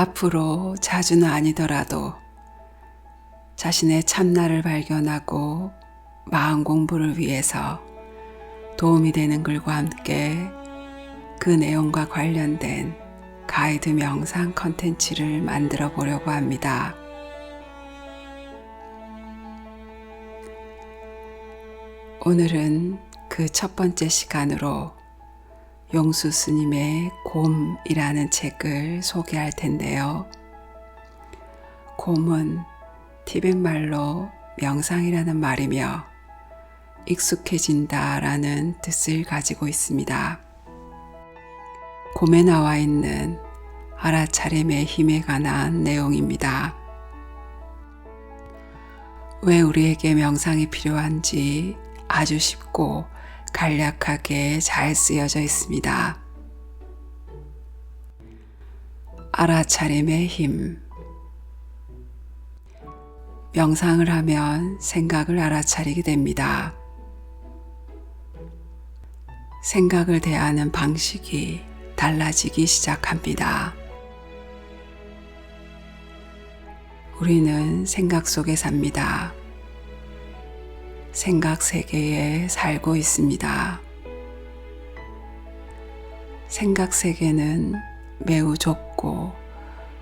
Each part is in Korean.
앞으로 자주는 아니더라도 자신의 참나를 발견하고 마음 공부를 위해서 도움이 되는 글과 함께 그 내용과 관련된 가이드 명상 컨텐츠를 만들어 보려고 합니다. 오늘은 그 첫 번째 시간으로 용수 스님의 곰이라는 책을 소개할 텐데요. 곰은 티벳 말로 명상이라는 말이며 익숙해진다라는 뜻을 가지고 있습니다. 곰에 나와 있는 알아차림의 힘에 관한 내용입니다. 왜 우리에게 명상이 필요한지 아주 쉽고 간략하게 잘 쓰여져 있습니다. 알아차림의 힘. 명상을 하면 생각을 알아차리게 됩니다. 생각을 대하는 방식이 달라지기 시작합니다. 우리는 생각 속에 삽니다. 생각 세계에 살고 있습니다. 생각 세계는 매우 좁고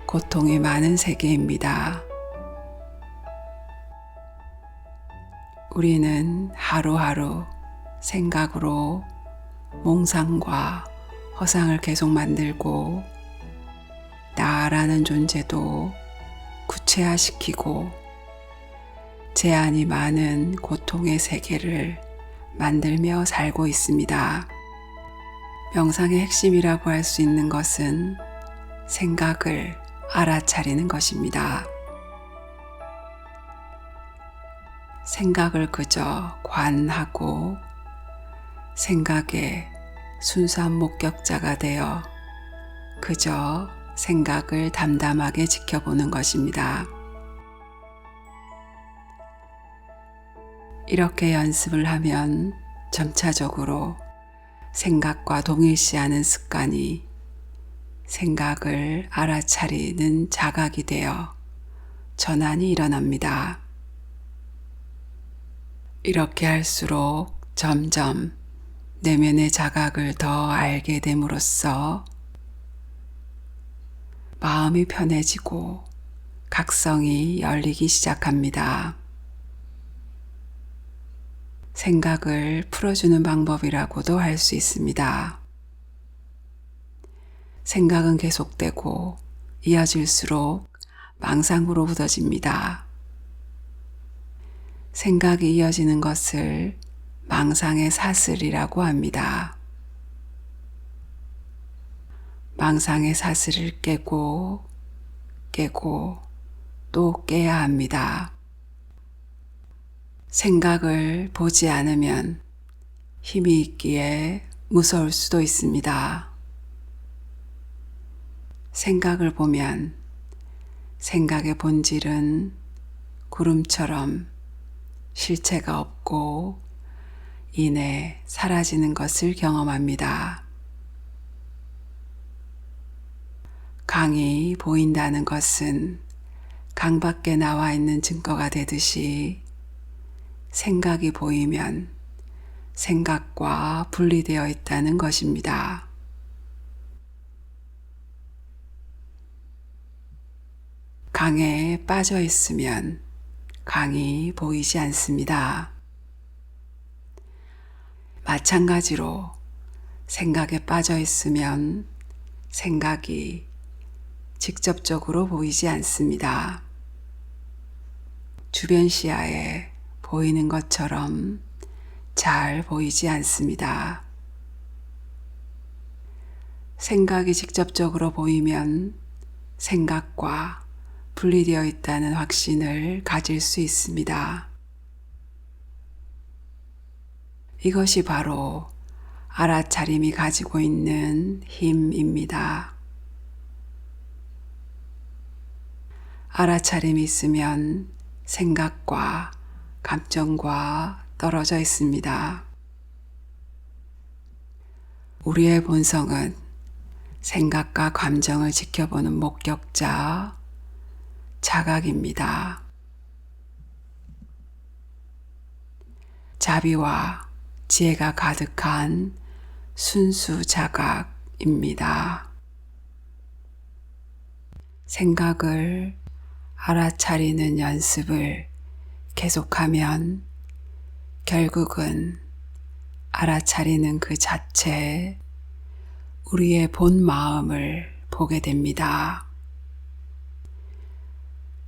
고통이 많은 세계입니다. 우리는 하루하루 생각으로 몽상과 허상을 계속 만들고 나라는 존재도 구체화시키고 제한이 많은 고통의 세계를 만들며 살고 있습니다. 명상의 핵심이라고 할 수 있는 것은 생각을 알아차리는 것입니다. 생각을 그저 관하고 생각의 순수한 목격자가 되어 그저 생각을 담담하게 지켜보는 것입니다. 이렇게 연습을 하면 점차적으로 생각과 동일시하는 습관이 생각을 알아차리는 자각이 되어 전환이 일어납니다. 이렇게 할수록 점점 내면의 자각을 더 알게 됨으로써 마음이 편해지고 각성이 열리기 시작합니다. 생각을 풀어주는 방법이라고도 할 수 있습니다. 생각은 계속되고 이어질수록 망상으로 굳어집니다. 생각이 이어지는 것을 망상의 사슬이라고 합니다. 망상의 사슬을 깨고 또 깨야 합니다. 생각을 보지 않으면 힘이 있기에 무서울 수도 있습니다. 생각을 보면 생각의 본질은 구름처럼 실체가 없고 이내 사라지는 것을 경험합니다. 강이 보인다는 것은 강 밖에 나와 있는 증거가 되듯이 생각이 보이면 생각과 분리되어 있다는 것입니다. 강에 빠져 있으면 강이 보이지 않습니다. 마찬가지로 생각에 빠져 있으면 생각이 직접적으로 보이지 않습니다. 주변 시야에 보이는 것처럼 잘 보이지 않습니다. 생각이 직접적으로 보이면 생각과 분리되어 있다는 확신을 가질 수 있습니다. 이것이 바로 알아차림이 가지고 있는 힘입니다. 알아차림이 있으면 생각과 감정과 떨어져 있습니다. 우리의 본성은 생각과 감정을 지켜보는 목격자, 자각입니다. 자비와 지혜가 가득한 순수 자각입니다. 생각을 알아차리는 연습을 계속하면 결국은 알아차리는 그 자체 우리의 본 마음을 보게 됩니다.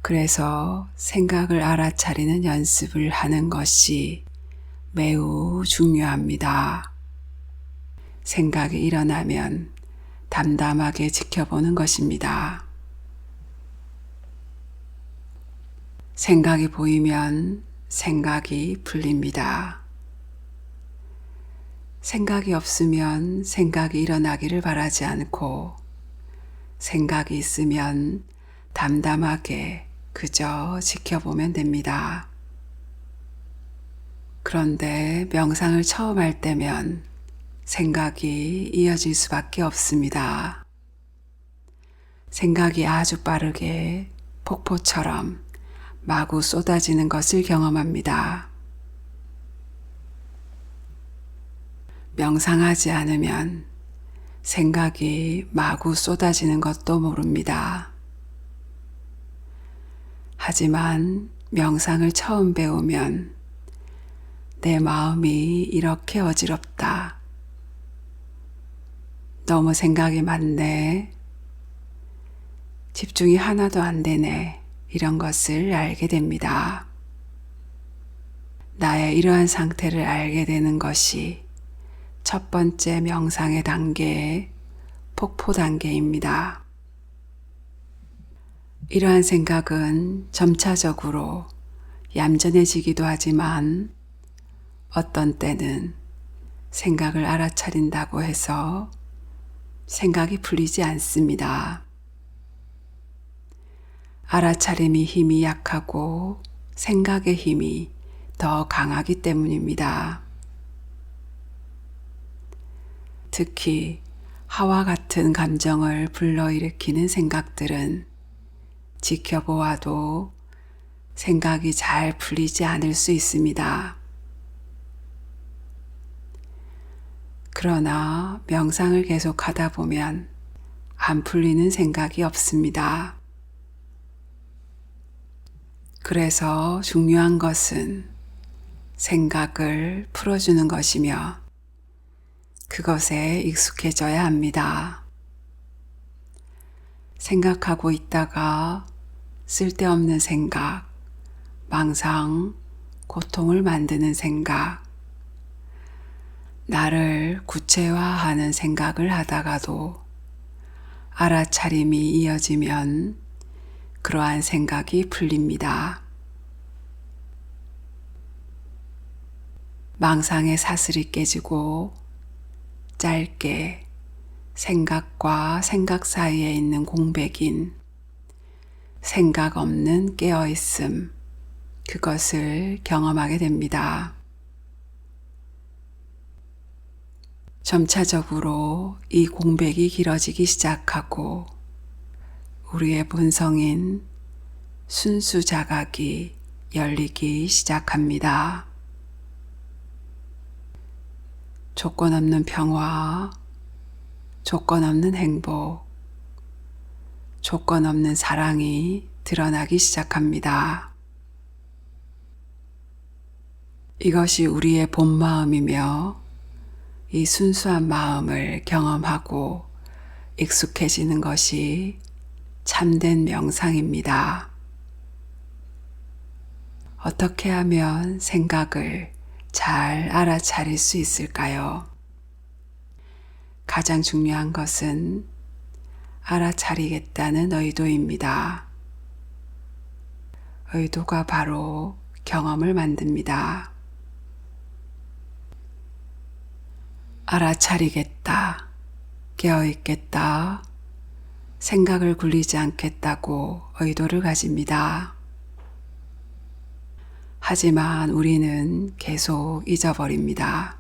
그래서 생각을 알아차리는 연습을 하는 것이 매우 중요합니다. 생각이 일어나면 담담하게 지켜보는 것입니다. 생각이 보이면 생각이 풀립니다. 생각이 없으면 생각이 일어나기를 바라지 않고 생각이 있으면 담담하게 그저 지켜보면 됩니다. 그런데 명상을 처음 할 때면 생각이 이어질 수밖에 없습니다. 생각이 아주 빠르게 폭포처럼 마구 쏟아지는 것을 경험합니다. 명상하지 않으면 생각이 마구 쏟아지는 것도 모릅니다. 하지만 명상을 처음 배우면 내 마음이 이렇게 어지럽다. 너무 생각이 많네. 집중이 하나도 안 되네. 이런 것을 알게 됩니다. 나의 이러한 상태를 알게 되는 것이 첫 번째 명상의 단계, 폭포 단계입니다. 이러한 생각은 점차적으로 얌전해지기도 하지만 어떤 때는 생각을 알아차린다고 해서 생각이 풀리지 않습니다. 알아차림이 힘이 약하고 생각의 힘이 더 강하기 때문입니다. 특히 하와 같은 감정을 불러일으키는 생각들은 지켜보아도 생각이 잘 풀리지 않을 수 있습니다. 그러나 명상을 계속하다 보면 안 풀리는 생각이 없습니다. 그래서 중요한 것은 생각을 풀어주는 것이며 그것에 익숙해져야 합니다. 생각하고 있다가 쓸데없는 생각, 망상, 고통을 만드는 생각, 나를 구체화하는 생각을 하다가도 알아차림이 이어지면 그러한 생각이 풀립니다. 망상의 사슬이 깨지고 짧게 생각과 생각 사이에 있는 공백인 생각 없는 깨어있음, 그것을 경험하게 됩니다. 점차적으로 이 공백이 길어지기 시작하고 우리의 본성인 순수 자각이 열리기 시작합니다. 조건 없는 평화, 조건 없는 행복, 조건 없는 사랑이 드러나기 시작합니다. 이것이 우리의 본 마음이며 이 순수한 마음을 경험하고 익숙해지는 것이 참된 명상입니다. 어떻게 하면 생각을 잘 알아차릴 수 있을까요? 가장 중요한 것은 알아차리겠다는 의도입니다. 의도가 바로 경험을 만듭니다. 알아차리겠다, 깨어있겠다, 생각을 굴리지 않겠다고 의도를 가집니다. 하지만 우리는 계속 잊어버립니다.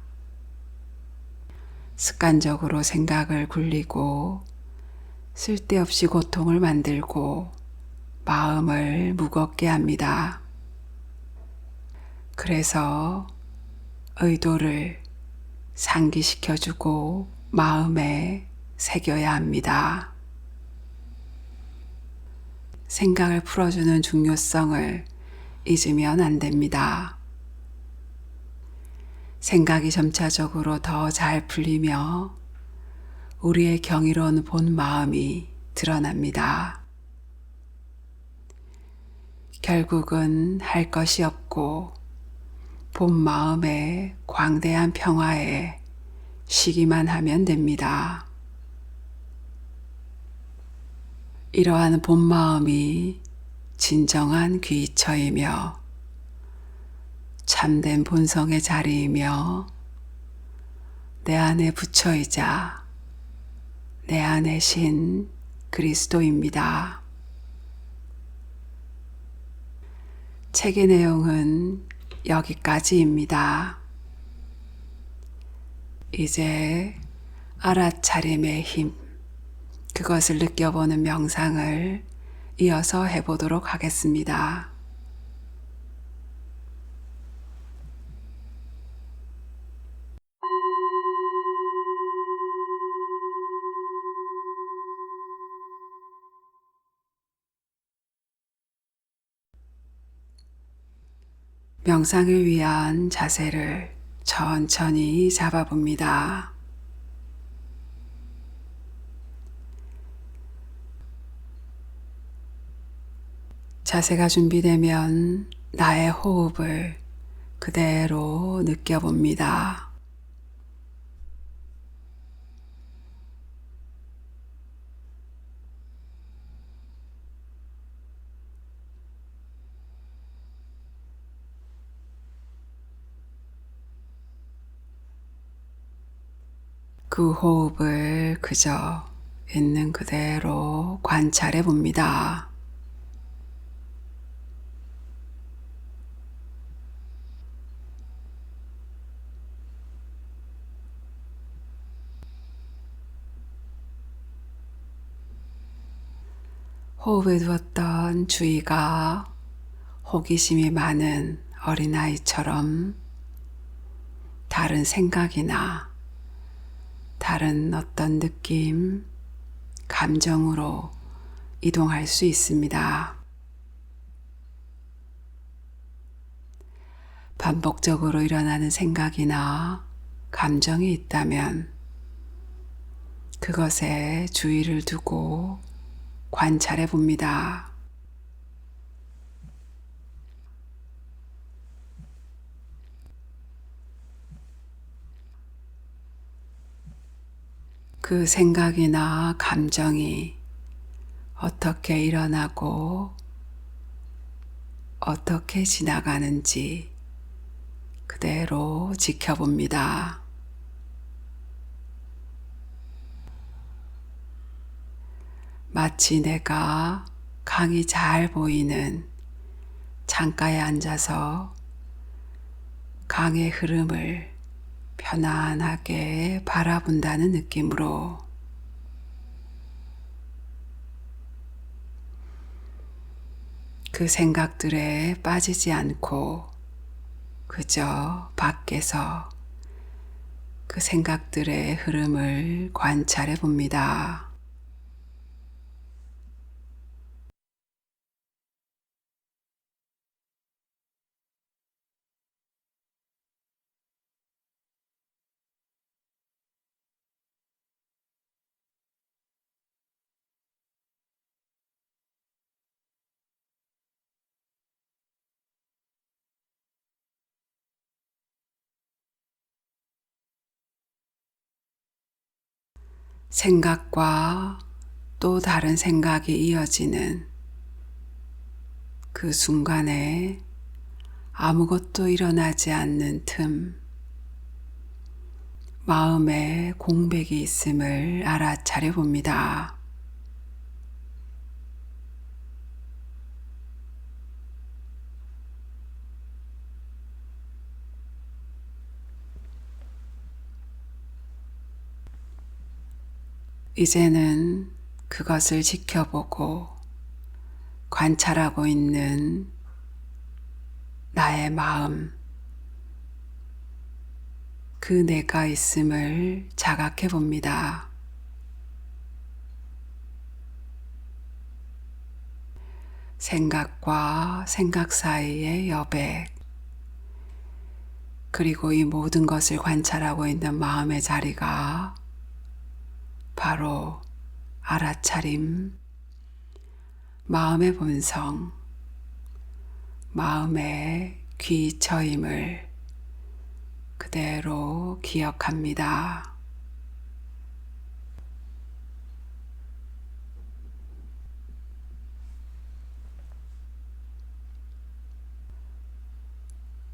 습관적으로 생각을 굴리고 쓸데없이 고통을 만들고 마음을 무겁게 합니다. 그래서 의도를 상기시켜주고 마음에 새겨야 합니다. 생각을 풀어주는 중요성을 잊으면 안 됩니다. 생각이 점차적으로 더 잘 풀리며 우리의 경이로운 본 마음이 드러납니다. 결국은 할 것이 없고 본 마음의 광대한 평화에 쉬기만 하면 됩니다. 이러한 본 마음이 진정한 귀처이며 참된 본성의 자리이며 내 안에 부처이자 내 안의 신 그리스도입니다. 책의 내용은 여기까지입니다. 이제 알아차림의 힘, 그것을 느껴보는 명상을 이어서 해보도록 하겠습니다. 명상을 위한 자세를 천천히 잡아봅니다. 자세가 준비되면 나의 호흡을 그대로 느껴봅니다. 그 호흡을 그저 있는 그대로 관찰해 봅니다. 호흡에 두었던 주의가 호기심이 많은 어린아이처럼 다른 생각이나 다른 어떤 느낌, 감정으로 이동할 수 있습니다. 반복적으로 일어나는 생각이나 감정이 있다면 그것에 주의를 두고 관찰해 봅니다. 그 생각이나 감정이 어떻게 일어나고 어떻게 지나가는지 그대로 지켜봅니다. 마치 내가 강이 잘 보이는 창가에 앉아서 강의 흐름을 편안하게 바라본다는 느낌으로 그 생각들에 빠지지 않고 그저 밖에서 그 생각들의 흐름을 관찰해 봅니다. 생각과 또 다른 생각이 이어지는 그 순간에 아무것도 일어나지 않는 틈, 마음에 공백이 있음을 알아차려 봅니다. 이제는 그것을 지켜보고 관찰하고 있는 나의 마음, 그 내가 있음을 자각해 봅니다. 생각과 생각 사이의 여백, 그리고 이 모든 것을 관찰하고 있는 마음의 자리가 바로 알아차림, 마음의 본성, 마음의 귀처임을 그대로 기억합니다.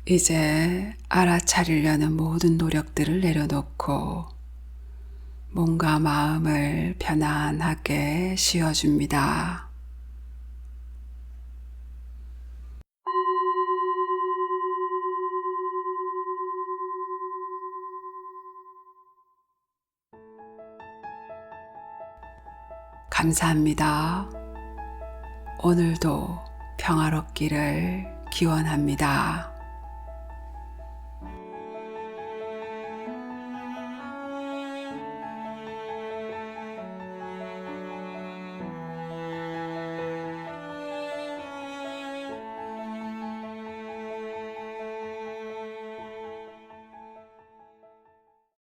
이제 알아차리려는 모든 노력들을 내려놓고 몸과 마음을 편안하게 쉬어줍니다. 감사합니다. 오늘도 평화롭기를 기원합니다.